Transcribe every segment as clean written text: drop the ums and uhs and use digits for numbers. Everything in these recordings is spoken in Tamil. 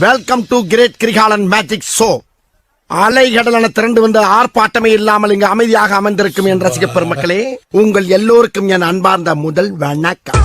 Welcome to great Kirikalan magic show. அலைகடலான திரண்டு வந்து ஆர்ப்பாட்டமே இல்லாமல் இங்கு அமைதியாக அமர்ந்திருக்கும் என் ரசிக பெருமக்களே, உங்கள் எல்லோருக்கும் என் அன்பார்ந்த முதல் வணக்கம்.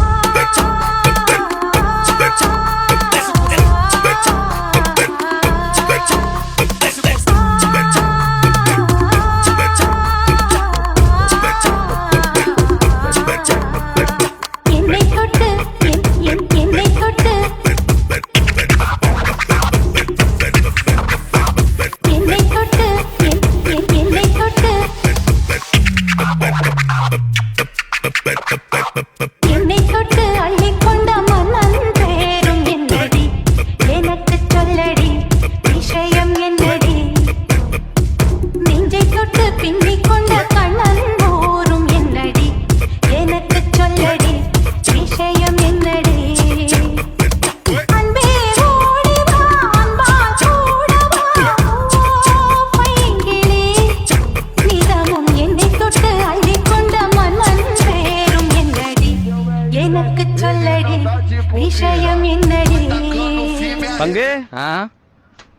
Pange?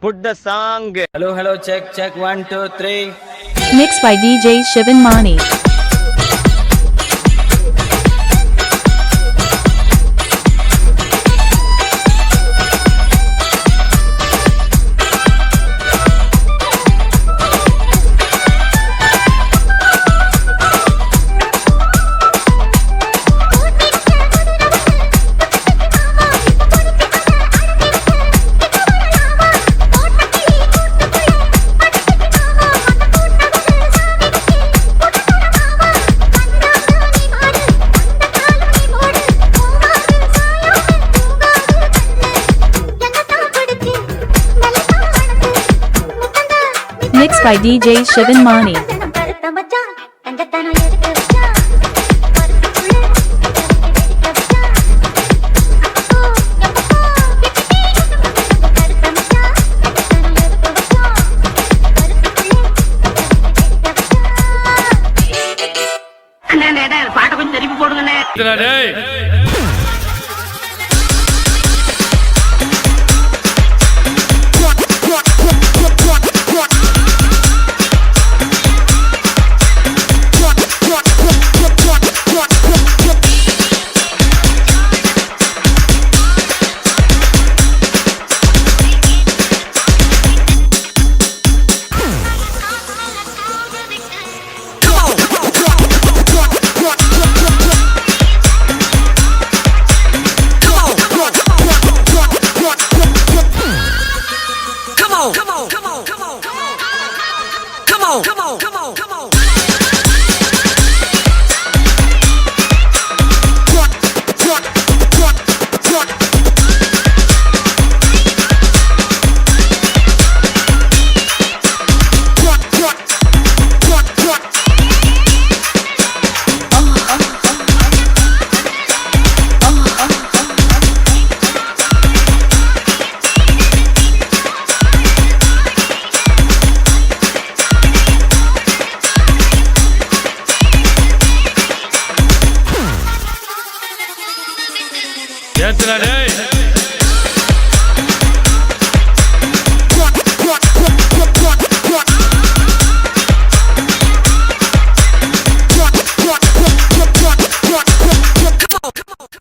Put the song. Hello, check, 1, 2, 3. Mixed by DJ Shivan Mani. Mixed by DJ Shivan Mani. பாட்ட கொஞ்சம் திருப்பி போடுங்கண்ணே.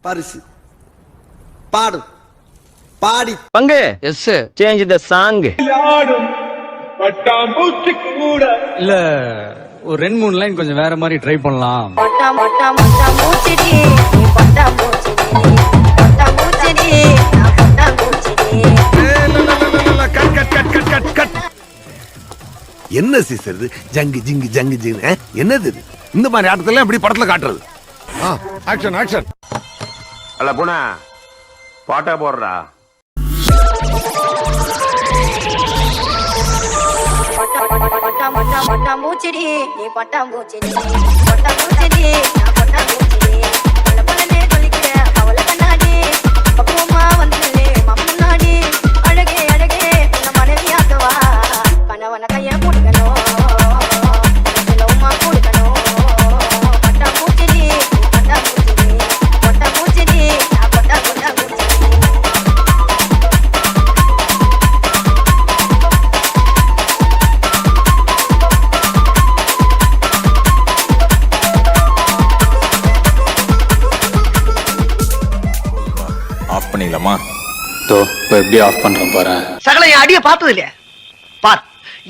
பரிசு பாடு பாடி Pange? Yes sir. Change the song. இல்ல ஒரு 2-3 லைன் கொஞ்சம் வேற மாதிரி ட்ரை பண்ணலாம். என்ன சீசர் ஜங்கு ஜிங்கு ஜங்கு ஜிங்கு என்னது இது? இந்த மாதிரி ஆட்டத்துல எப்படி படத்துல காட்டுறது? Action action. அல்ல புனா பாட்டா போடுறா. பட்டாம்பூச்செடி நீ பட்டாம்பூச்செடி பட்டாம்பூச்செடி நான் பட்டாம்பூச்செடி பல பலனே சொல்லிக்கிற அவளை கண்ணாடி பக்குவமா வந்து முன்னாடி அழகே அழகே உன்னை மனைவியாக்குவா கணவன கைய கொடுக்கணும் உமா கொடுக்கணும் பட்டாம்பூச்செடி பட்டாம்பூச்செடி பட்டாம்பூச்செடி நான் பட்டாம்பூச்செடி பண்ணிக்கலாமா? இப்போ எப்படி ஆஃப் பண்றேன் பாரு. சகல என் அடிய பார்த்தது இல்லையா? பார்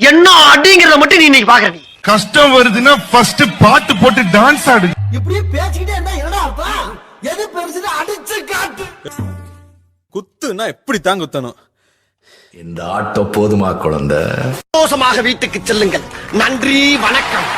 என்ன அடிங்கிறத மட்டும் நீ இன்னைக்கு பாக்குற. நீ கஷ்டம் வருதுன்னா ஃபர்ஸ்ட் பாட்டு போட்டு டான்ஸ் ஆடு. இப்படியே பேசிக்கிட்டே இருந்தா என்னடா அர்த்தம்? எது பெருசுன்னு அடிச்சு காட்டு. குத்துனா எப்படி தான் குத்தணும்? இந்த ஆட்டோ போதுமா குழந்தை? சந்தோஷமாக வீட்டுக்கு செல்லுங்கள். நன்றி, வணக்கம்.